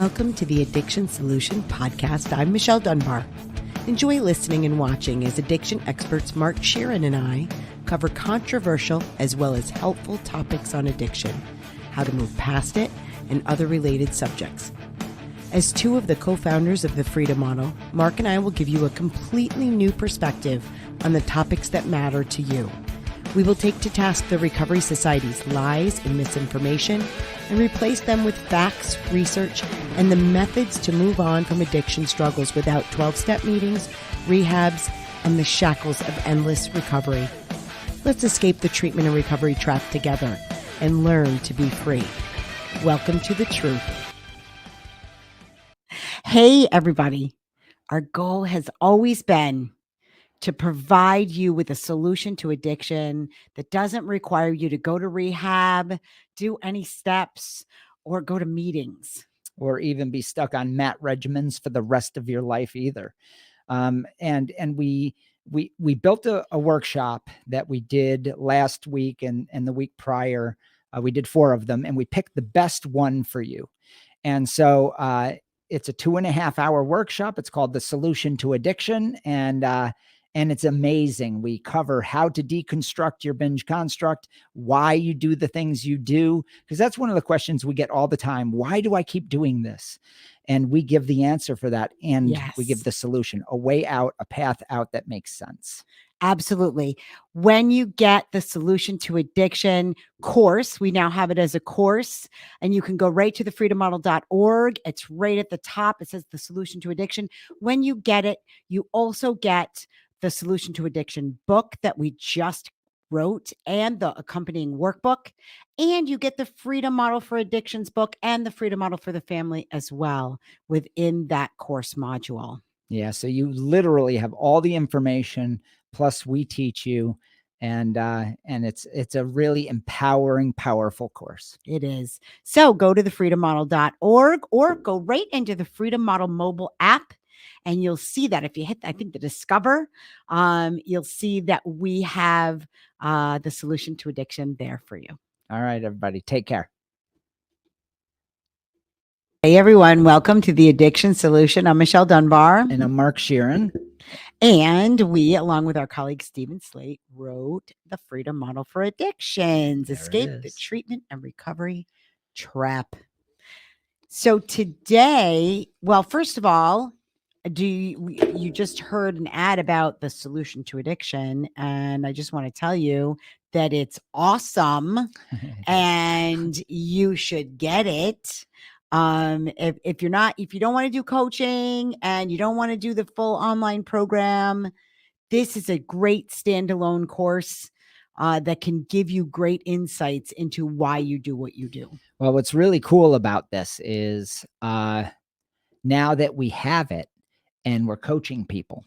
Welcome to the Addiction Solution Podcast. I'm Michelle Dunbar. Enjoy listening and watching as addiction experts Mark Sheeran and I cover controversial as well as helpful topics on addiction, how to move past it, and other related subjects. As two of the co-founders of the Freedom Model, Mark and I will give you a completely new perspective on the topics that matter to you. We will take to task the Recovery Society's lies and misinformation and replace them with facts, research, and the methods to move on from addiction struggles without 12-step meetings, rehabs, and the shackles of endless recovery. Let's escape the treatment and recovery trap together and learn to be free. Welcome to the truth. Hey, everybody. Our goal has always been to provide you with a solution to addiction that doesn't require you to go to rehab, do any steps, or go to meetings. Or even be stuck on MAT regimens for the rest of your life either. And we built a workshop that we did last week and the week prior. We did 4 of them, and we picked the best one for you. And so it's a 2.5-hour workshop. It's called The Solution to Addiction. And it's amazing. We cover how to deconstruct your binge construct, why you do the things you do, because that's one of the questions we get all the time. Why do I keep doing this? And we give the answer for that. And we give the solution, a way out, a path out that makes sense. Absolutely. When you get the Solution to Addiction course, we now have it as a course, and you can go right to thefreedommodel.org. It's right at the top. It says the Solution to Addiction. When you get it, you also get the Solution to Addiction book that we just wrote and the accompanying workbook. And you get the Freedom Model for Addictions book and the Freedom Model for the Family as well within that course module. Yeah. So you literally have all the information, plus we teach you, and it's a really empowering, powerful course. It is. So go to thefreedommodel.org or go right into the Freedom Model mobile app. And you'll see that if you hit, I think, the Discover, you'll see that we have the Solution to Addiction there for you. All right, everybody. Take care. Hey, everyone. Welcome to the Addiction Solution. I'm Michelle Dunbar. And I'm Mark Sheeran. And we, along with our colleague Stephen Slate, wrote the Freedom Model for Addictions, Escape the Treatment and Recovery Trap. So today, well, first of all, you just heard an ad about the Solution to Addiction, and I just want to tell you that it's awesome and you should get it. If you don't want to do coaching and you don't want to do the full online program, this is a great standalone course that can give you great insights into why you do what you do. Well, what's really cool about this is now that we have it, and we're coaching people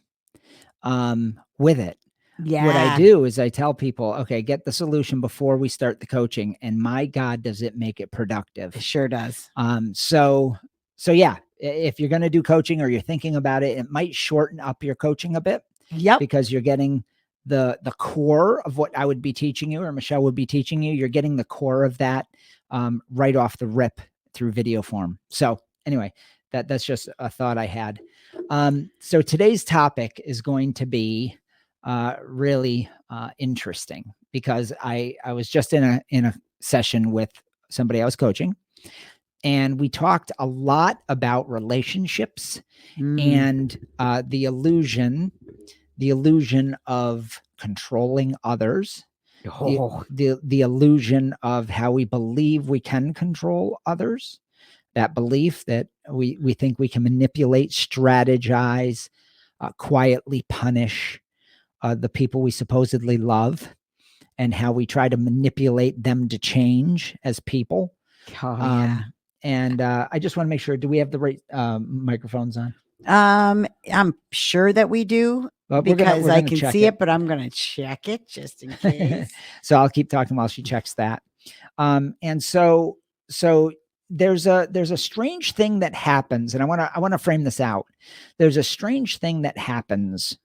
with it. Yeah. What I do is I tell people, okay, get the solution before we start the coaching. And my God, does it make it productive? It sure does. So yeah, if you're going to do coaching or you're thinking about it, it might shorten up your coaching a bit. Yep. Because you're getting the core of what I would be teaching you or Michelle would be teaching you. You're getting the core of that right off the rip through video form. So anyway, that's just a thought I had. So today's topic is going to be really interesting because I was just in a session with somebody I was coaching, and we talked a lot about relationships and the illusion of controlling others, the illusion of how we believe we can control others. That belief that we think we can manipulate, strategize, quietly punish the people we supposedly love, and how we try to manipulate them to change as people. And I just want to make sure, do we have the right microphones on? I'm sure that we do, because I can see it, but I'm going to check it just in case. So I'll keep talking while she checks that. And so there's a strange thing that happens, and I want to frame this out. There's a strange thing that happens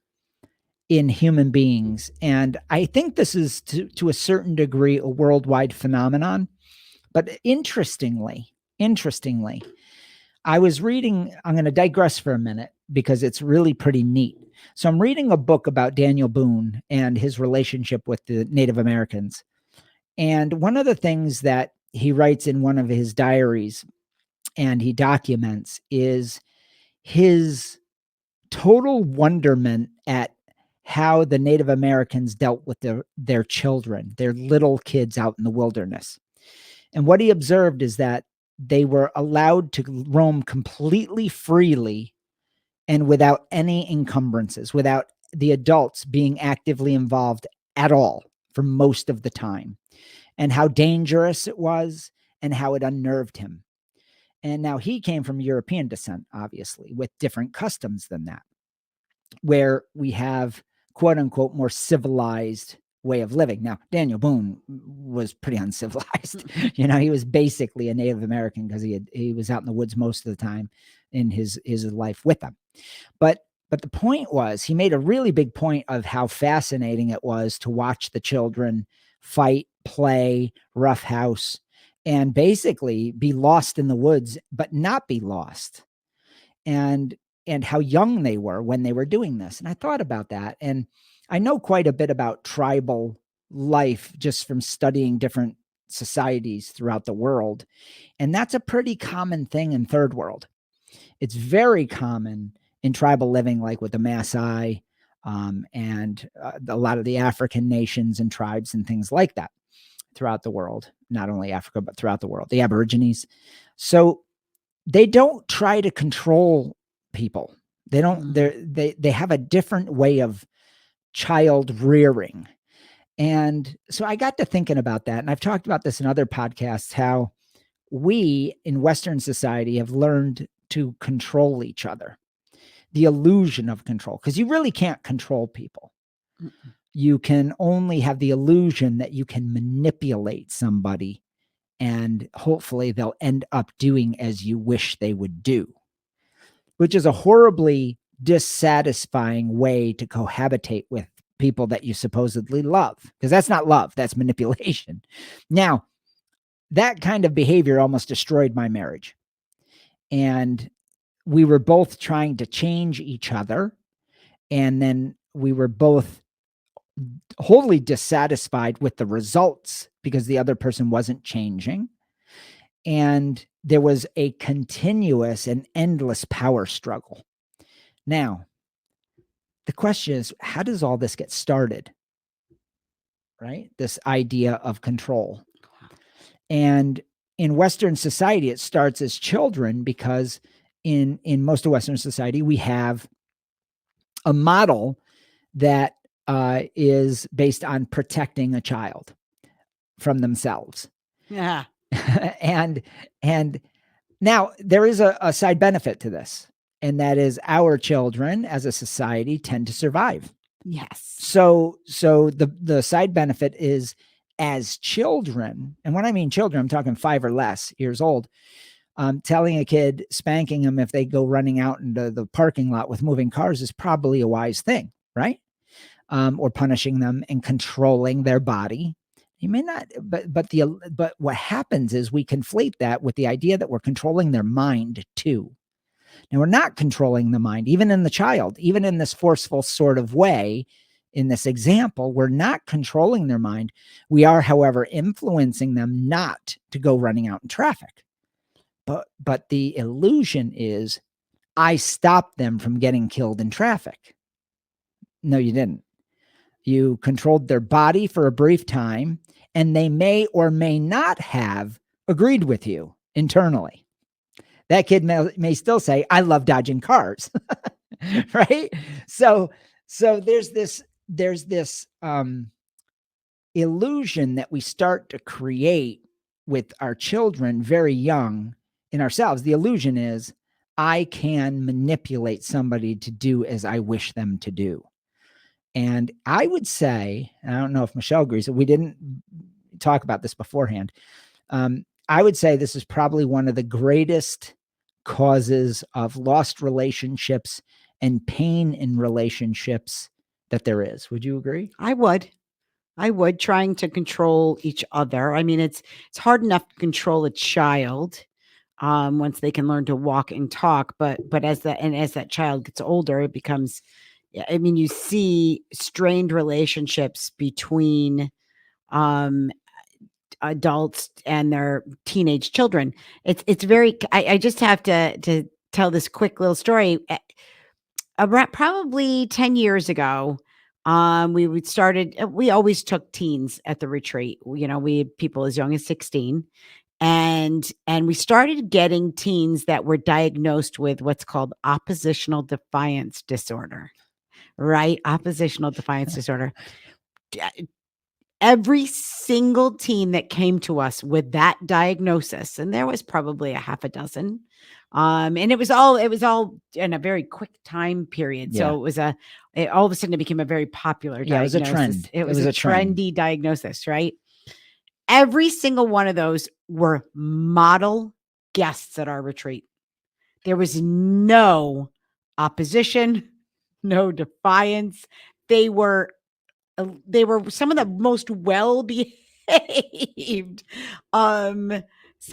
in human beings, and I think this is to a certain degree a worldwide phenomenon. But interestingly, I was reading, I'm going to digress for a minute because it's really pretty neat. So I'm reading a book about Daniel Boone and his relationship with the Native Americans. And one of the things that he writes in one of his diaries and he documents is his total wonderment at how the Native Americans dealt with their children, their little kids out in the wilderness. And what he observed is that they were allowed to roam completely freely and without any encumbrances, without the adults being actively involved at all for most of the time, and how dangerous it was and how it unnerved him. And now he came from European descent, obviously, with different customs than that, where we have quote unquote more civilized way of living. Now, Daniel Boone was pretty uncivilized. He was basically a Native American because he was out in the woods most of the time in his life with them. But the point was, he made a really big point of how fascinating it was to watch the children fight, play, roughhouse, and basically be lost in the woods, but not be lost. And how young they were when they were doing this. And I thought about that. And I know quite a bit about tribal life just from studying different societies throughout the world. And that's a pretty common thing in third world. It's very common in tribal living, like with the Maasai and a lot of the African nations and tribes and things like that throughout the world, not only Africa, but throughout the world, the Aborigines. So they don't try to control people. They don't, they have a different way of child rearing. And so I got to thinking about that. And I've talked about this in other podcasts, how we in Western society have learned to control each other, the illusion of control, because you really can't control people. You can only have the illusion that you can manipulate somebody and hopefully they'll end up doing as you wish they would do, which is a horribly dissatisfying way to cohabitate with people that you supposedly love, because that's not love, that's manipulation. Now, that kind of behavior almost destroyed my marriage. And we were both trying to change each other. And then we were both wholly dissatisfied with the results because the other person wasn't changing. And there was a continuous and endless power struggle. Now, the question is, how does all this get started? Right? This idea of control. And in Western society, it starts as children because in most of Western society, we have a model that is based on protecting a child from themselves. Yeah. and now there is a side benefit to this, and that is our children as a society tend to survive. Yes. So the side benefit is, as children, and when I mean children, I'm talking 5 or less years old, telling a kid, spanking them if they go running out into the parking lot with moving cars is probably a wise thing, right? Or punishing them and controlling their body. You may not, but what happens is we conflate that with the idea that we're controlling their mind too. Now, we're not controlling the mind, even in the child, even in this forceful sort of way. In this example, we're not controlling their mind. We are, however, influencing them not to go running out in traffic. But the illusion is, I stopped them from getting killed in traffic. No, you didn't. You controlled their body for a brief time, and they may or may not have agreed with you internally. That kid may still say, I love dodging cars, right? So there's this illusion that we start to create with our children very young in ourselves. The illusion is, I can manipulate somebody to do as I wish them to do. And I would say, I don't know if Michelle agrees, we didn't talk about this beforehand. I would say this is probably one of the greatest causes of lost relationships and pain in relationships that there is. Would you agree? I would. Trying to control each other. I mean, it's hard enough to control a child. once they can learn to walk and talk. But as that child gets older, it becomes, yeah, I mean, you see strained relationships between um adults and their teenage children. It's very, I just have to tell this quick little story. About probably 10 years ago, we would started we always took teens at the retreat. You know, we had people as young as 16, and we started getting teens that were diagnosed with what's called oppositional defiance disorder, right? Oppositional defiance disorder. Every single teen that came to us with that diagnosis, and there was probably a half a dozen, and it was all in a very quick time period. Yeah. So all of a sudden it became a very popular Yeah, it was a diagnosis. trend. It was a trend. trendy diagnosis, right? Every single one of those were model guests at our retreat. There was no opposition, no defiance. They were some of the most well behaved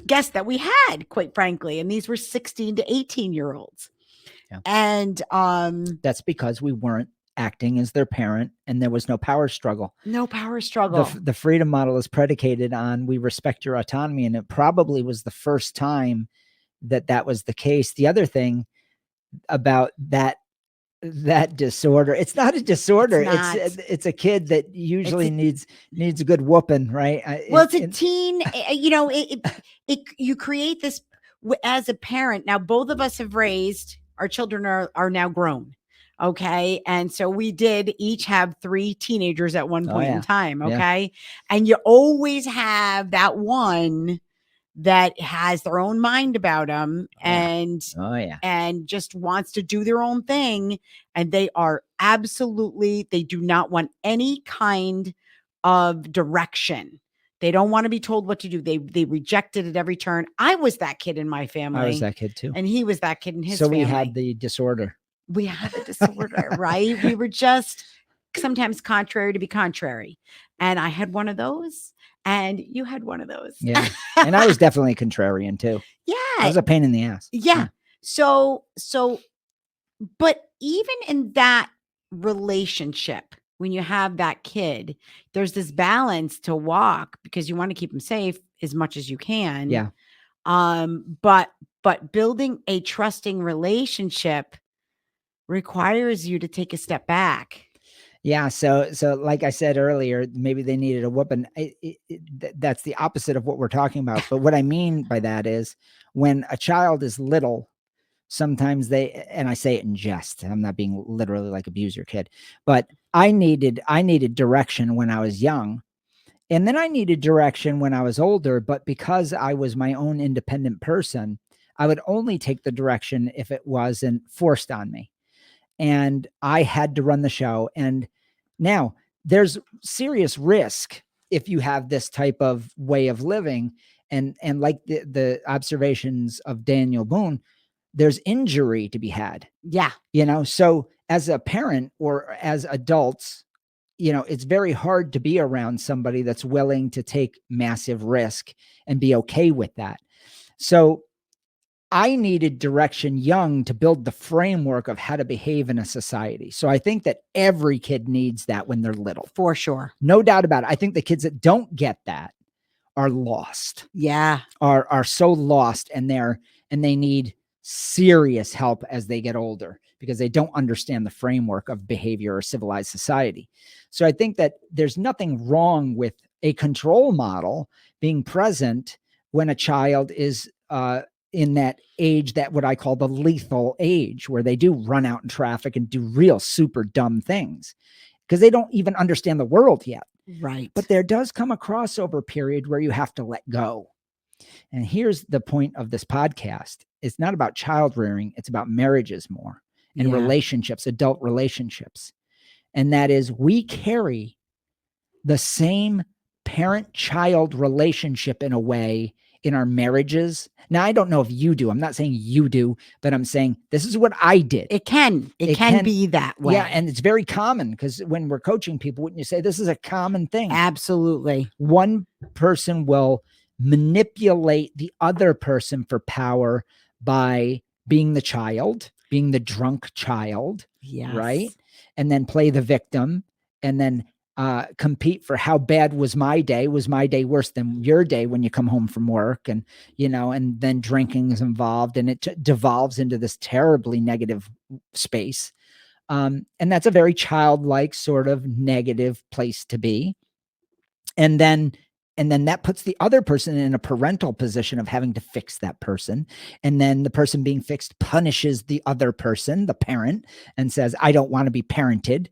guests that we had, quite frankly, and these were 16 to 18-year-olds. Yeah. And That's because we weren't acting as their parent and there was no power struggle. No power struggle. The freedom model is predicated on we respect your autonomy, and it probably was the first time that was the case. The other thing about that disorder, it's not a disorder. It's a kid that usually needs a good whooping, right? Well, it's a teen. You know, you create this as a parent. Now, both of us have raised our children are now grown. Okay. And so we did each have 3 teenagers at one point in time. Okay. Yeah. And you always have that one that has their own mind about them and just wants to do their own thing. And they do not want any kind of direction. They don't want to be told what to do. They reject it at every turn. I was that kid in my family. I was that kid too. And he was that kid in his family. So we had the disorder. We had the disorder, right? We were just sometimes contrary to be contrary. And I had one of those. And you had one of those. Yeah. And I was definitely a contrarian too. Yeah. I was a pain in the ass. Yeah. So, but even in that relationship, when you have that kid, there's this balance to walk because you want to keep them safe as much as you can. Yeah. But building a trusting relationship requires you to take a step back. Yeah. So like I said earlier, maybe they needed a whooping. That's the opposite of what we're talking about. But what I mean by that is when a child is little, sometimes and I say it in jest, I'm not being literally like abuse your kid, but I needed direction when I was young. And then I needed direction when I was older, but because I was my own independent person, I would only take the direction if it wasn't forced on me. And I had to run the show. And now there's serious risk if you have this type of way of living. And like the observations of Daniel Boone, there's injury to be had. Yeah. You know, so as a parent or as adults, you know, it's very hard to be around somebody that's willing to take massive risk and be okay with that. So I needed direction young to build the framework of how to behave in a society. So I think that every kid needs that when they're little. For sure. No doubt about it. I think the kids that don't get that are lost. Yeah. Are so lost, and they need serious help as they get older because they don't understand the framework of behavior or civilized society. So I think that there's nothing wrong with a control model being present when a child is in that age, that what I call the lethal age, where they do run out in traffic and do real super dumb things because they don't even understand the world yet. Right. But there does come a crossover period where you have to let go. And here's the point of this podcast. It's not about child rearing. It's about marriages more and relationships, adult relationships. And that is, we carry the same parent-child relationship in a way in our marriages. Now, I don't know if you do. I'm not saying you do, but I'm saying this is what I did. It can be that way. Yeah. And it's very common because when we're coaching people, wouldn't you say this is a common thing? Absolutely. One person will manipulate the other person for power by being the child, being the drunk child, right? Yes. And then play the victim, and then compete for how bad was my day? Was my day worse than your day when you come home from work? And, and then drinking is involved, and it devolves into this terribly negative space. And that's a very childlike sort of negative place to be. And then that puts the other person in a parental position of having to fix that person. And then the person being fixed punishes the other person, the parent, and says, I don't want to be parented,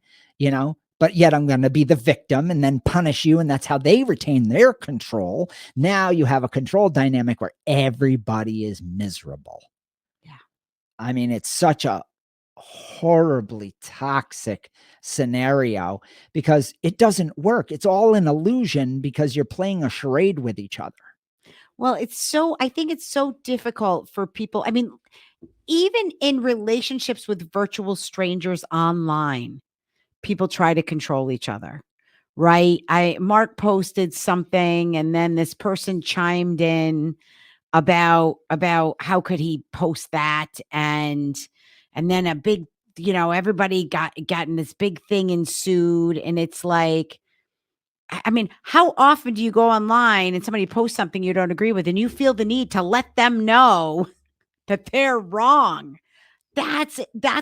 but yet I'm going to be the victim and then punish you. And that's how they retain their control. Now you have a control dynamic where everybody is miserable. Yeah. I mean, it's such a horribly toxic scenario because it doesn't work. It's all an illusion because you're playing a charade with each other. Well, I think it's so difficult for people. I mean, even in relationships with virtual strangers online, people try to control each other, right? Mark posted something and then this person chimed in about how could he post that, and then a big, everybody got in this big thing ensued, and it's like, I mean, how often do you go online and somebody posts something you don't agree with and you feel the need to let them know that they're wrong? That's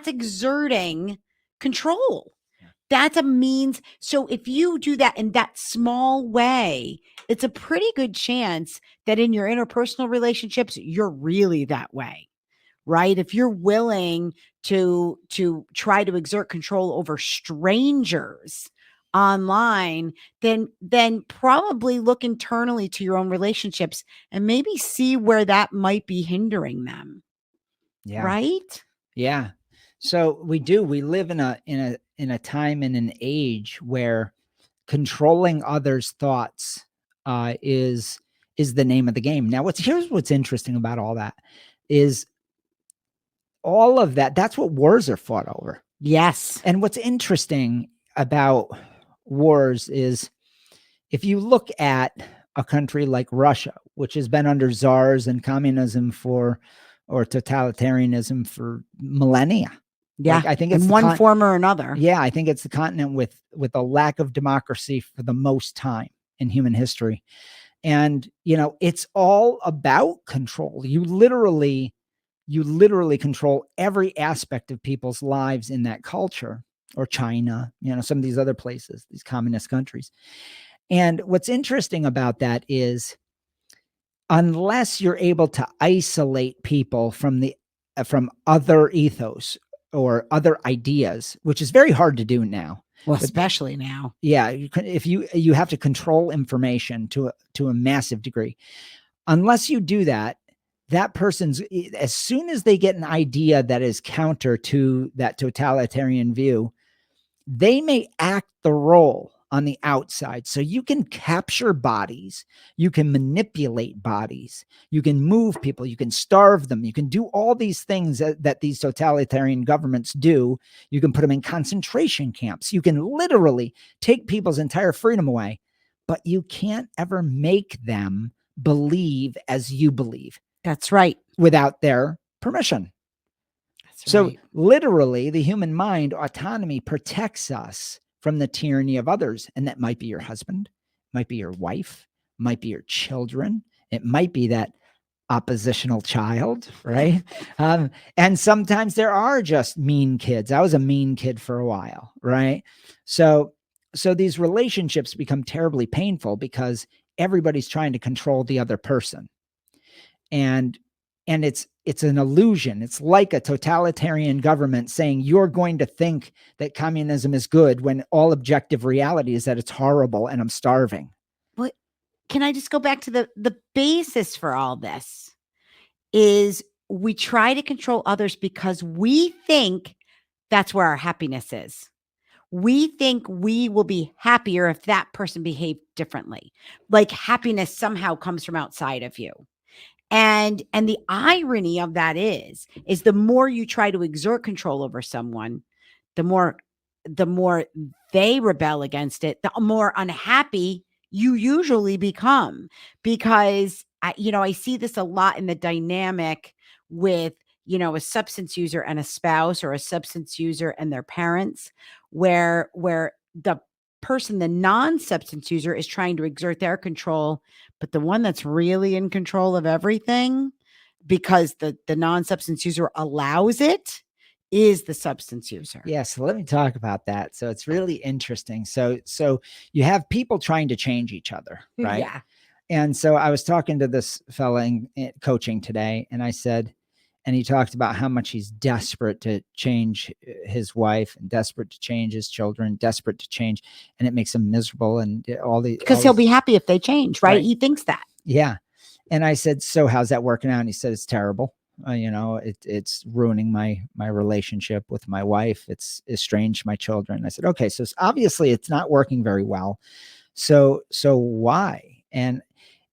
exerting control. Yeah. That's a means. So if you do that in that small way, it's a pretty good chance that in your interpersonal relationships, you're really that way, right? If you're willing to try to exert control over strangers online, then probably look internally to your own relationships and maybe see where that might be hindering them. Yeah. Right? Yeah. So we live in a time and an age where controlling others' thoughts is the name of the game. Now, here's what's interesting about all that is all of that's what wars are fought over. Yes. And what's interesting about wars is if you look at a country like Russia, which has been under czars and communism or totalitarianism for millennia. Yeah. Like, I think it's in one form or another. yeah, I think it's the continent with a lack of democracy for the most time in human history. And, it's all about control. You literally control every aspect of people's lives in that culture, or China, some of these other places, these communist countries. And what's interesting about that is unless you're able to isolate people from other ethos or other ideas, which is very hard to do now. Well, But especially now. yeah, if you have to control information to a massive degree. Unless you do that, that person's, as soon as they get an idea that is counter to that totalitarian view, they may act the role on the outside. So you can capture bodies, you can manipulate bodies, you can move people, you can starve them, you can do all these things that these totalitarian governments do. You can put them in concentration camps. You can literally take people's entire freedom away, but you can't ever make them believe as you believe. That's right. Without their permission. That's So right. literally, the human mind autonomy protects us from the tyranny of others. And that might be your husband, might be your wife, might be your children. It might be that oppositional child, right? And sometimes there are just mean kids. I was a mean kid for a while, right? So these relationships become terribly painful because everybody's trying to control the other person. And it's an illusion. It's like a totalitarian government saying you're going to think that communism is good when all objective reality is that it's horrible and I'm starving. What can I just go back to the basis for all this is we try to control others because we think that's where our happiness is. We think we will be happier if that person behaved differently. Like happiness somehow comes from outside of you. And the irony of that is the more you try to exert control over someone, the more they rebel against it, the more unhappy you usually become, because I see this a lot in the dynamic with, a substance user and a spouse, or a substance user and their parents, where the person, the non-substance user, is trying to exert their control, but the one that's really in control of everything, because the non-substance user allows it, is the substance user. Yeah, so let me talk about that. So it's really interesting. So you have people trying to change each other, right? Yeah. And so I was talking to this fella in coaching today, and I said, and he talked about how much he's desperate to change his wife, and desperate to change his children, desperate to change, and it makes him miserable, and Because he'll be happy if they change, right? He thinks that. Yeah. And I said, so how's that working out? And he said, it's terrible. It's ruining my relationship with my wife. It's estranged my children. I said, okay, so obviously it's not working very well. So why? And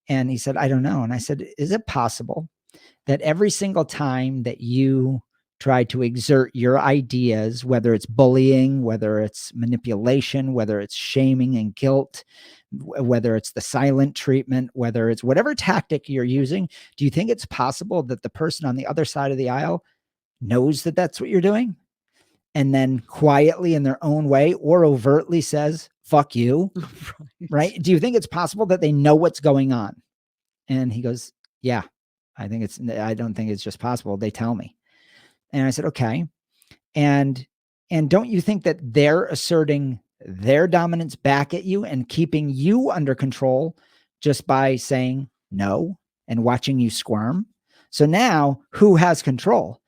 he said, I don't know. And I said, is it possible that every single time that you try to exert your ideas, whether it's bullying, whether it's manipulation, whether it's shaming and guilt, whether it's the silent treatment, whether it's whatever tactic you're using, do you think it's possible that the person on the other side of the aisle knows that that's what you're doing? And then quietly in their own way or overtly says, fuck you. Right? Do you think it's possible that they know what's going on? And he goes, yeah, I don't think it's just possible. They tell me. And I said, okay. And don't you think that they're asserting their dominance back at you and keeping you under control just by saying no and watching you squirm? So now who has control?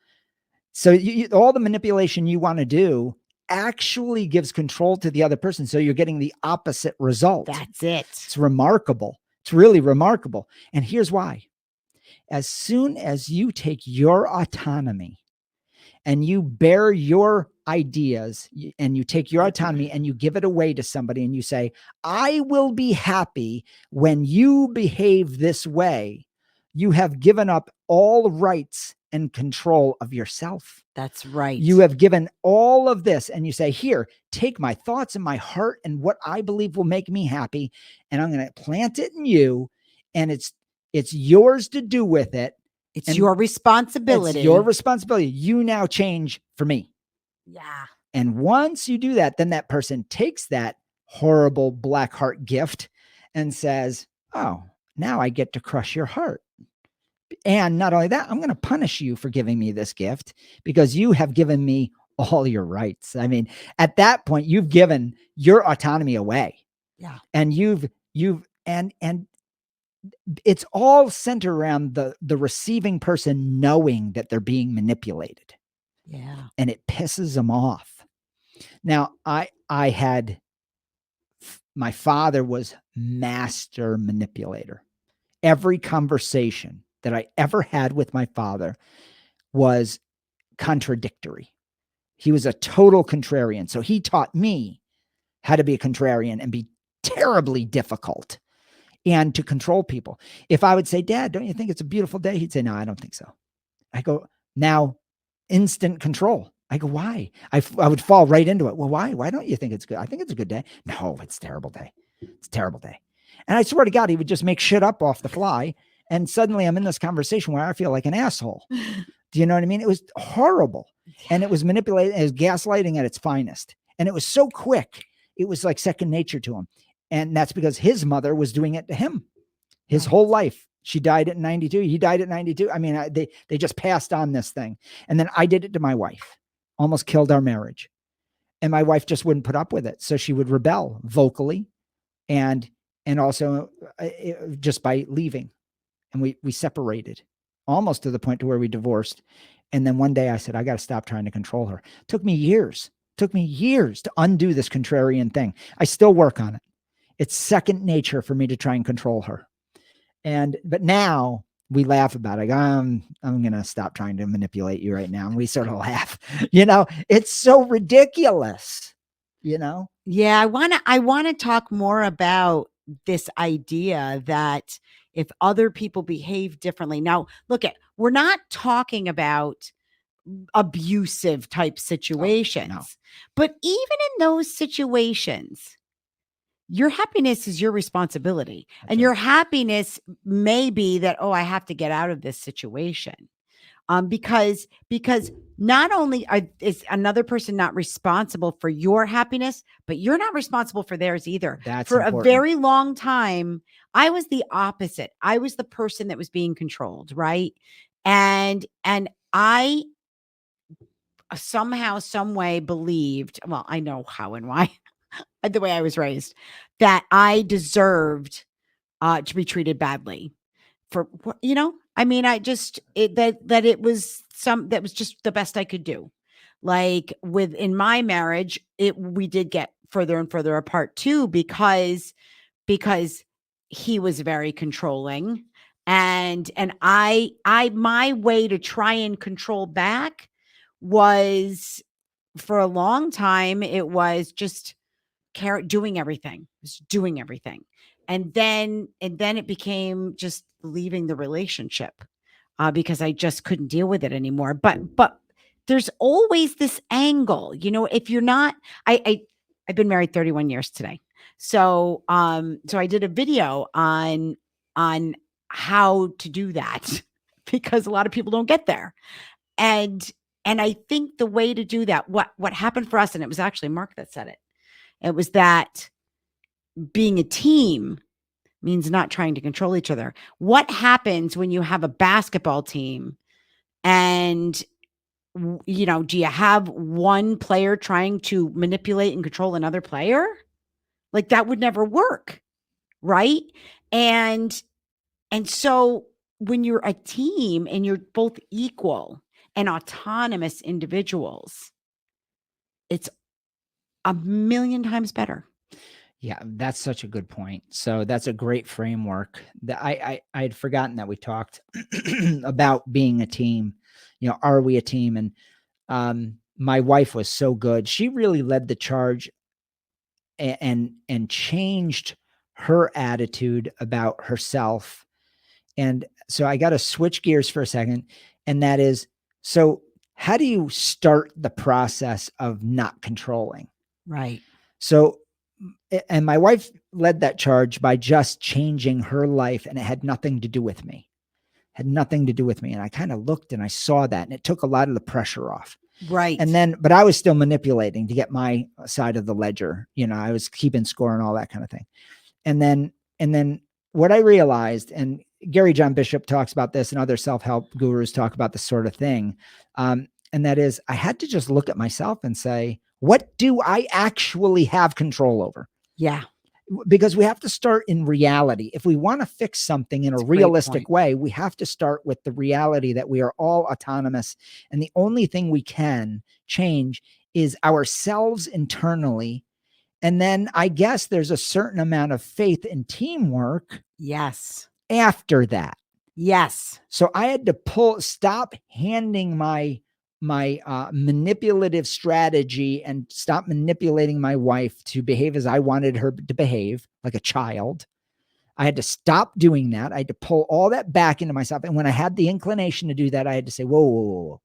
So all the manipulation you want to do actually gives control to the other person. So you're getting the opposite result. That's it. It's remarkable. It's really remarkable. And here's why. As soon as you take your autonomy and you bear your ideas and you take your autonomy and you give it away to somebody and you say, I will be happy when you behave this way, you have given up all rights and control of yourself. That's right. You have given all of this and you say, here, take my thoughts and my heart and what I believe will make me happy, and I'm going to plant it in you, and it's yours to do with it. It's your responsibility. It's your responsibility. You now change for me. Yeah. And once you do that, then that person takes that horrible black heart gift and says, oh, now I get to crush your heart. And not only that, I'm going to punish you for giving me this gift because you have given me all your rights. I mean, at that point, you've given your autonomy away. Yeah. And and it's all centered around the receiving person knowing that they're being manipulated. Yeah. And it pisses them off. Now, my father was master manipulator. Every conversation that I ever had with my father was contradictory. He was a total contrarian. So he taught me how to be a contrarian and be terribly difficult and to control people. If I would say, Dad, don't you think it's a beautiful day? He'd say, no, I don't think so. I go, now, instant control. I go, why? I would fall right into it. Well, why? Why don't you think it's good? I think it's a good day. No, it's a terrible day. It's a terrible day. And I swear to God, he would just make shit up off the fly. And suddenly I'm in this conversation where I feel like an asshole. Do you know what I mean? It was horrible. And it was manipulating, it was gaslighting at its finest. And it was so quick. It was like second nature to him. And that's because his mother was doing it to him his whole life. She died at 92. He died at 92. I mean, they just passed on this thing. And then I did it to my wife, almost killed our marriage. And my wife just wouldn't put up with it. So she would rebel vocally and also just by leaving. And we separated almost to the point to where we divorced. And then one day I said, I got to stop trying to control her. Took me years to undo this contrarian thing. I still work on it. It's second nature for me to try and control her. But now we laugh about it. I'm going to stop trying to manipulate you right now. And we sort of laugh, it's so ridiculous, Yeah. I want to talk more about this idea that if other people behave differently. Now, we're not talking about abusive type situations, no. But even in those situations, your happiness is your responsibility. That's And right. your happiness may be that, oh, I have to get out of this situation. Because not only is another person not responsible for your happiness, but you're not responsible for theirs either. That's For a important. very long time, I was the opposite. I was the person that was being controlled, right? And I somehow, some way believed, well, I know how and why, the way I was raised, that I deserved to be treated badly for what, I mean, I just that it was that was just the best I could do. Like in my marriage, we did get further and further apart too, because he was very controlling, and I my way to try and control back was, for a long time, it was just doing everything, just doing everything. And then it became just leaving the relationship, because I just couldn't deal with it anymore. But there's always this angle, if you're not, I've been married 31 years today. So I did a video on how to do that because a lot of people don't get there. And I think the way to do that, what happened for us, and it was actually Mark that said it. It was that being a team means not trying to control each other. What happens when you have a basketball team and, do you have one player trying to manipulate and control another player? Like, that would never work, right? And so when you're a team and you're both equal and autonomous individuals, it's a million times better. Yeah, that's such a good point. So that's a great framework. That I had forgotten that we talked about being a team. Are we a team? And my wife was so good. She really led the charge and changed her attitude about herself. And so I got to switch gears for a second. And that is, so how do you start the process of not controlling? Right. So, and my wife led that charge by just changing her life, and it had nothing to do with me. Had nothing to do with me. And I kind of looked and I saw that, and it took a lot of the pressure off. Right. And then, but I was still manipulating to get my side of the ledger. I was keeping score and all that kind of thing. And then what I realized, and Gary John Bishop talks about this, and other self-help gurus talk about this sort of thing. And that is, I had to just look at myself and say, what do I actually have control over? Yeah. Because we have to start in reality. If we want to fix something in a realistic way, we have to start with the reality that we are all autonomous. And the only thing we can change is ourselves internally. And then I guess there's a certain amount of faith and teamwork. Yes. After that. Yes. So I had to stop handing my manipulative strategy and stop manipulating my wife to behave as I wanted her to behave, like a child. I had to stop doing that. I had to pull all that back into myself. And when I had the inclination to do that, I had to say, whoa,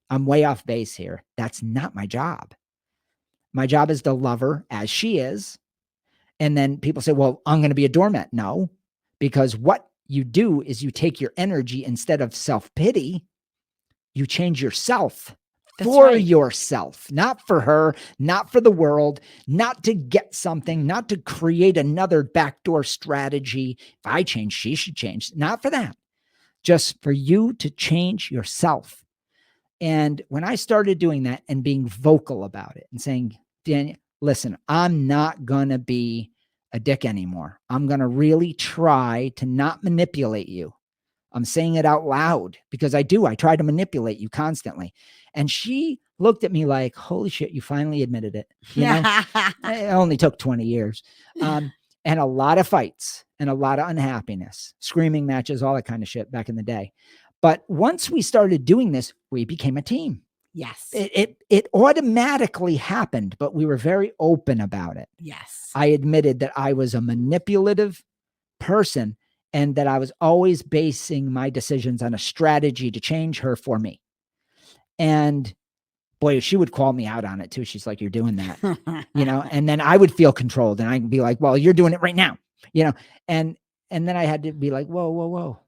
I'm way off base here. That's not my job. My job is to love her as she is. And then people say, well, I'm going to be a doormat. No, because what you do is you take your energy, instead of self-pity, you change yourself. That's for right. Yourself, not for her, not for the world, not to get something, not to create another backdoor strategy. If I change, she should change. Not for that. Just for you to change yourself. And when I started doing that and being vocal about it and saying, Daniel, listen, I'm not going to be a dick anymore. I'm going to really try to not manipulate you. I'm saying it out loud because I do. I try to manipulate you constantly. And she looked at me like, holy shit, you finally admitted it. It only took 20 years. And a lot of fights and a lot of unhappiness, screaming matches, all that kind of shit back in the day. But once we started doing this, we became a team. Yes. It automatically happened, but we were very open about it. Yes. I admitted that I was a manipulative person and that I was always basing my decisions on a strategy to change her for me. And boy, she would call me out on it too. She's like, you're doing that, and then I would feel controlled, and I'd be like, well, you're doing it right now, and then I had to be like, whoa, whoa, whoa.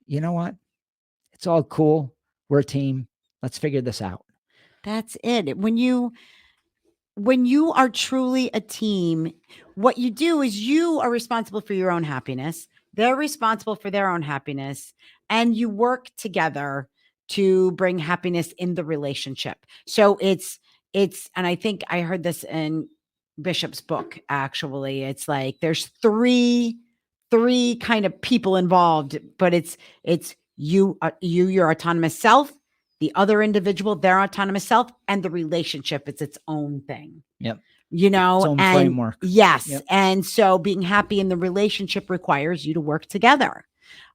You know what? It's all cool. We're a team. Let's figure this out. That's it. When you are truly a team, what you do is you are responsible for your own happiness. They're responsible for their own happiness, and you work together to bring happiness in the relationship. So and I think I heard this in Bishop's book, actually. It's like there's three kind of people involved, but it's you, your autonomous self, the other individual, their autonomous self, and the relationship. It's its own thing. Yep. Its own framework. Yes. Yep. And so being happy in the relationship requires you to work together.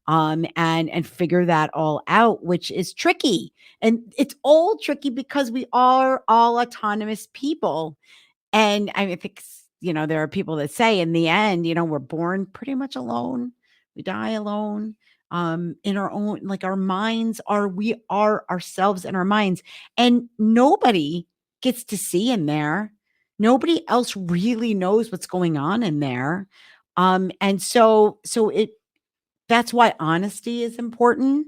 And figure that all out, which is tricky. And it's all tricky because we are all autonomous people. And I think, there are people that say in the end, we're born pretty much alone. We die alone. In our own, like our minds we are ourselves in our minds, and nobody gets to see in there. Nobody else really knows what's going on in there. And so that's why honesty is important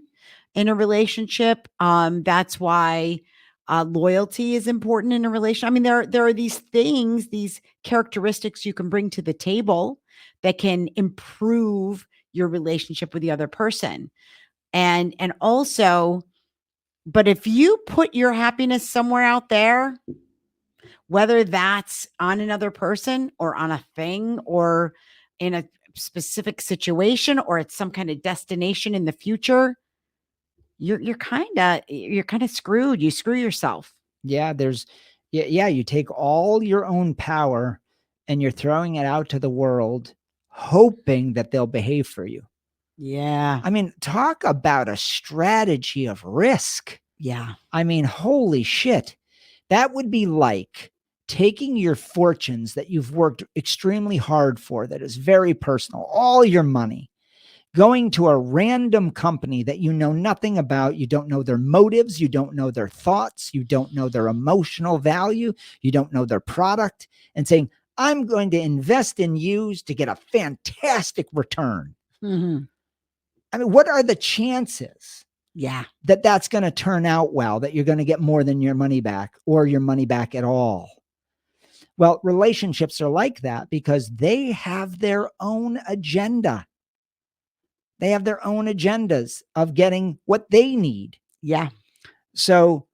in a relationship. That's why loyalty is important in a relationship. I mean, there are these things, these characteristics you can bring to the table that can improve your relationship with the other person. And also, but if you put your happiness somewhere out there, whether that's on another person or on a thing or in a specific situation or it's some kind of destination in the future, you're kind of screwed. You screw yourself. Yeah, you take all your own power and you're throwing it out to the world, hoping that they'll behave for you. Yeah. I mean, talk about a strategy of risk. Yeah. I mean, holy shit. That would be like taking your fortunes that you've worked extremely hard for, that is very personal, all your money, going to a random company that you know nothing about. You don't know their motives. You don't know their thoughts. You don't know their emotional value. You don't know their product, and saying, I'm going to invest in you to get a fantastic return. Mm-hmm. I mean, what are the chances? Yeah. That that's going to turn out well, that you're going to get more than your money back or your money back at all? Well, relationships are like that because they have their own agenda. They have their own agendas of getting what they need. Yeah. So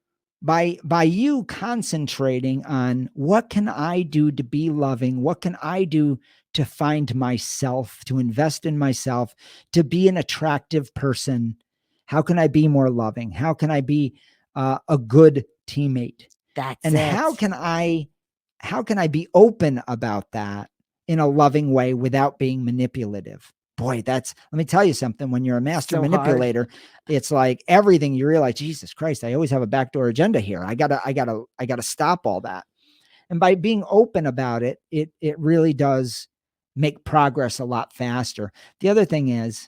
by you concentrating on what can I do to be loving, what can I do to find myself, to invest in myself, to be an attractive person, how can I be more loving? How can I be a good teammate? That's it. How can I be open about that in a loving way without being manipulative? Boy, let me tell you something. When you're a master manipulator, it's like everything you realize, Jesus Christ, I always have a backdoor agenda here. I gotta stop all that. And by being open about it, it really does make progress a lot faster. The other thing is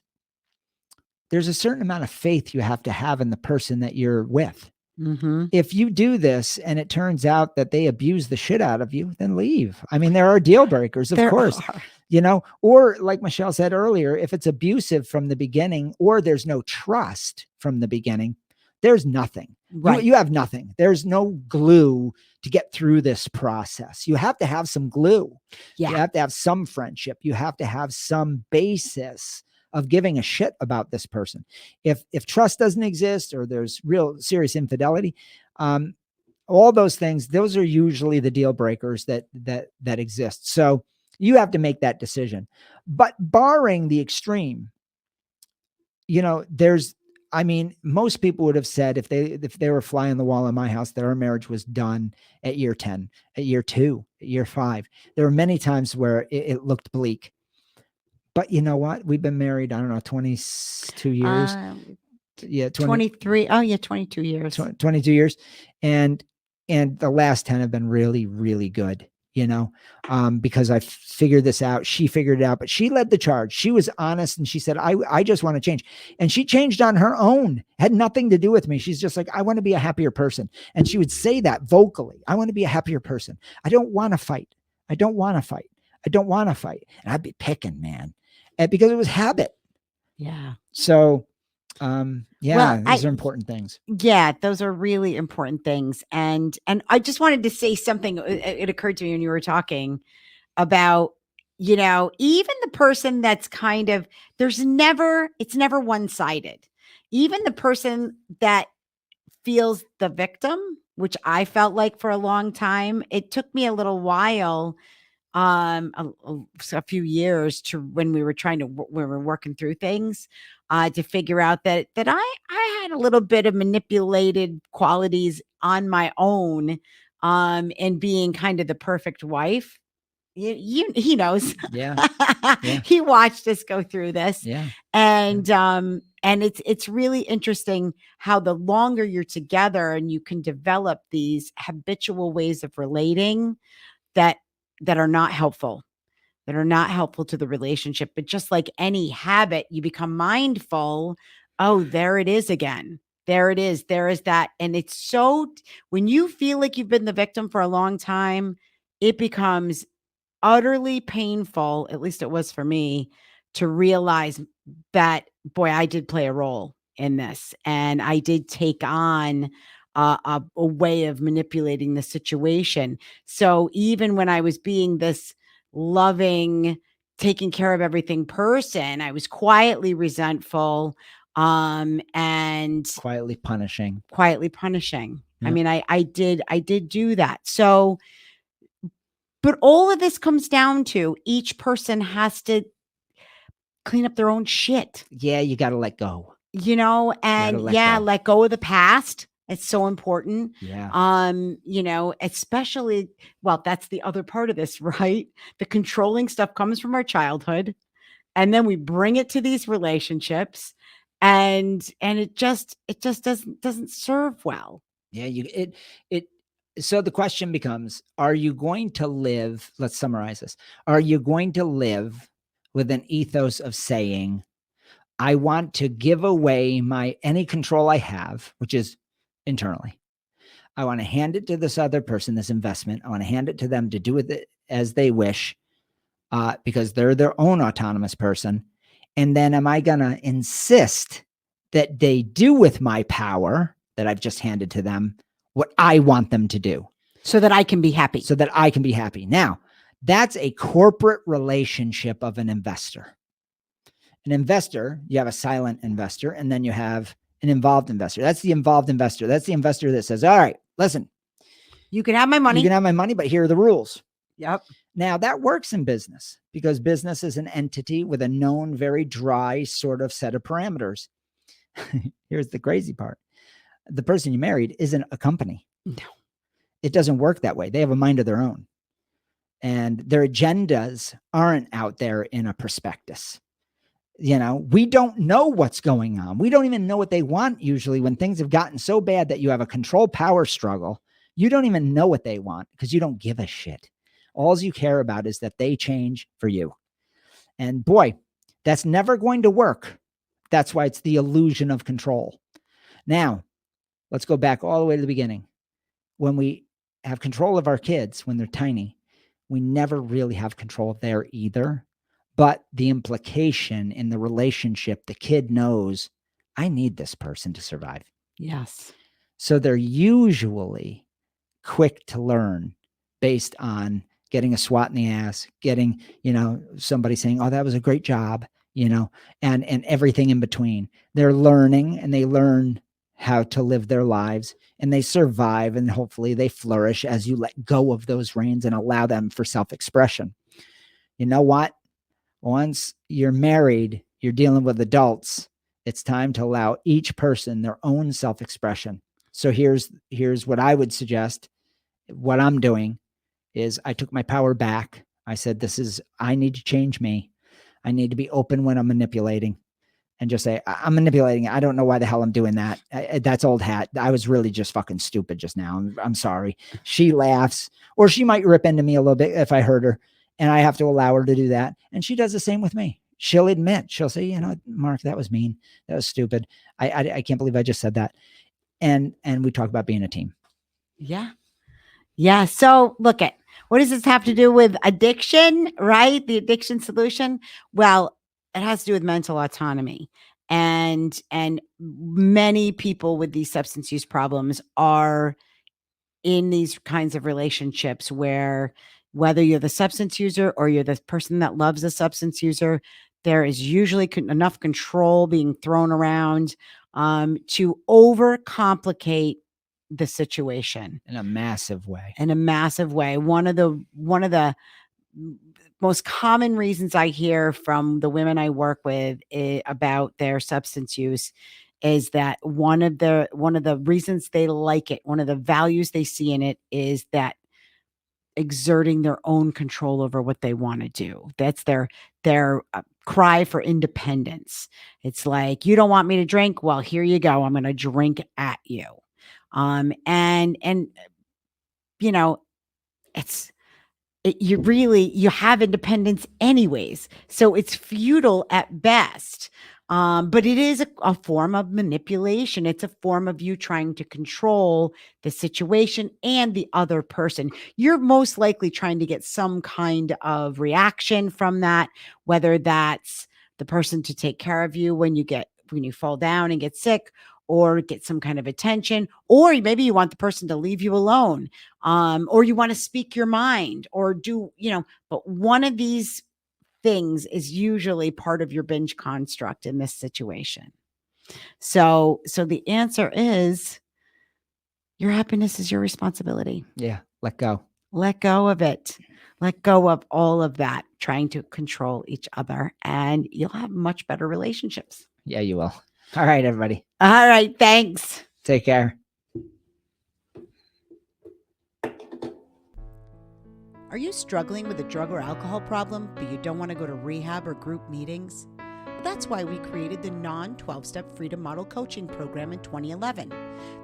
there's a certain amount of faith you have to have in the person that you're with. Mm-hmm. If you do this and it turns out that they abuse the shit out of you, then leave. I mean, there are deal breakers, of course, or like Michelle said earlier, if it's abusive from the beginning or there's no trust from the beginning, there's nothing. Right. You have nothing. There's no glue to get through this process. You have to have some glue. Yeah. You have to have some friendship. You have to have some basis of giving a shit about this person. If trust doesn't exist or there's real serious infidelity, all those things, those are usually the deal breakers that exist. So you have to make that decision. But barring the extreme, most people would have said if they were fly on the wall in my house that our marriage was done at year 10, at year 2, at year 5. There were many times where it looked bleak. But you know what? We've been married, I don't know, 22 years. 23. Oh, yeah, 22 years. 22 years. And the last 10 have been really, really good. because I figured this out. She figured it out, but she led the charge. She was honest and she said, I just want to change. And she changed on her own, had nothing to do with me. She's just like, I want to be a happier person. And she would say that vocally. I want to be a happier person. I don't want to fight. I don't want to fight. I don't want to fight. And I'd be picking, man, because it was habit. Yeah. So, these are important things. Yeah, those are really important things. And I just wanted to say something. It occurred to me when you were talking about, even the person that's kind of, it's never one-sided. Even the person that feels the victim, which I felt like for a long time, it took me a little while, a few years to when we were working through things, to figure out that I had a little bit of manipulated qualities on my own, and being kind of the perfect wife. He knows. Yeah. Yeah. He watched us go through this. Yeah. And it's really interesting how the longer you're together and you can develop these habitual ways of relating that are not helpful, to the relationship. But just like any habit, you become mindful. Oh, there it is again. There it is. There is that. And it's so, when you feel like you've been the victim for a long time, it becomes utterly painful, at least it was for me, to realize that, boy, I did play a role in this. And I did take on a way of manipulating the situation. So even when I was being this loving, taking care of everything person, I was quietly resentful, and Quietly punishing. I Yep. mean, I did do that. So, but all of this comes down to each person has to clean up their own shit, Yeah, you got to let go. and let go. let go of the past. It's so important. Yeah. Especially, well, that's the other part of this, right? The controlling stuff comes from our childhood, and then we bring it to these relationships, and it just doesn't serve well. Yeah, so the question becomes, are you going to live, let's summarize this. Are you going to live with an ethos of saying, I want to give away any control I have, which is internally. I want to hand it to this other person, this investment. I want to hand it to them to do with it as they wish, because they're their own autonomous person. And then am I going to insist that they do with my power that I've just handed to them what I want them to do? So that I can be happy. Now, that's a corporate relationship of an investor. An investor, you have a silent investor, and then you have an involved investor. That's the involved investor. That's the investor that says, all right, listen, you can have my money. But here are the rules. Yep. Now that works in business because business is an entity with a known, very dry sort of set of parameters. Here's the crazy part. The person you married isn't a company. No. It doesn't work that way. They have a mind of their own. And their agendas aren't out there in a prospectus. We don't know what's going on. We don't even know what they want usually when things have gotten so bad that you have a control power struggle. You don't even know what they want because you don't give a shit. All you care about is that they change for you. And boy, that's never going to work. That's why it's the illusion of control. Now, let's go back all the way to the beginning. When we have control of our kids, when they're tiny, we never really have control there either. But the implication in the relationship, the kid knows, I need this person to survive. Yes. So they're usually quick to learn based on getting a swat in the ass, getting, somebody saying, oh, that was a great job, and everything in between. They're learning and they learn how to live their lives and they survive and hopefully they flourish as you let go of those reins and allow them for self-expression. You know what? Once you're married, you're dealing with adults. It's time to allow each person their own self-expression. So here's what I would suggest. What I'm doing is I took my power back. I said, I need to change me. I need to be open when I'm manipulating. and just say, I'm manipulating it. I don't know why the hell I'm doing that. That's old hat. I was really just fucking stupid just now. I'm sorry. She laughs, or she might rip into me a little bit if I hurt her, and I have to allow her to do that. And she does the same with me. She'll admit, she'll say, you know, Mark, that was mean. That was stupid. I can't believe I just said that. And we talk about being a team. Yeah. Yeah. So look at, what does this have to do with addiction, right? The addiction solution? Well, it has to do with mental autonomy. And many people with these substance use problems are in these kinds of relationships where, whether you're the substance user or you're the person that loves a substance user, there is usually enough control being thrown around to overcomplicate the situation In a massive way. in a massive way. One of the most common reasons I hear from the women I work with about their substance use is that one of the reasons they like it, one of the values they see in it, is that exerting their own control over what they want to do. That's their cry for independence. It's like, you don't want me to drink? Well, here you go. I'm going to drink at you. And you know, you have independence anyways. So it's futile at best. But it is a form of manipulation. It's a form of you trying to control the situation and the other person. You're most likely trying to get some kind of reaction from that, whether that's the person to take care of you when you fall down and get sick, or get some kind of attention, or maybe you want the person to leave you alone, or you want to speak your mind, or do, but one of these things is usually part of your binge construct in this situation. So the answer is, your happiness is your responsibility. Yeah. Let go. Let go of it. Let go of all of that, trying to control each other, and you'll have much better relationships. Yeah, you will. All right, everybody. All right. Thanks. Take care. Are you struggling with a drug or alcohol problem, but you don't want to go to rehab or group meetings? Well, that's why we created the non-12-step Freedom Model Coaching Program in 2011.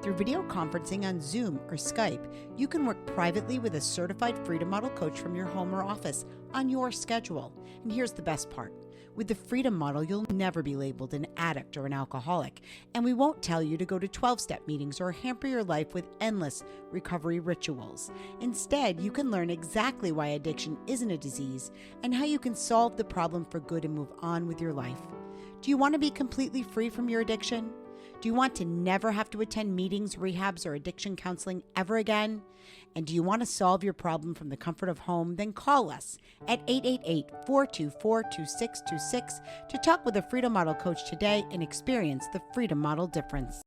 Through video conferencing on Zoom or Skype, you can work privately with a certified Freedom Model coach from your home or office on your schedule. And here's the best part. With the Freedom Model, you'll never be labeled an addict or an alcoholic, and we won't tell you to go to 12-step meetings or hamper your life with endless recovery rituals. Instead, you can learn exactly why addiction isn't a disease and how you can solve the problem for good and move on with your life. Do you want to be completely free from your addiction? Do you want to never have to attend meetings, rehabs, or addiction counseling ever again? And do you want to solve your problem from the comfort of home? Then call us at 888-424-2626 to talk with a Freedom Model coach today and experience the Freedom Model difference.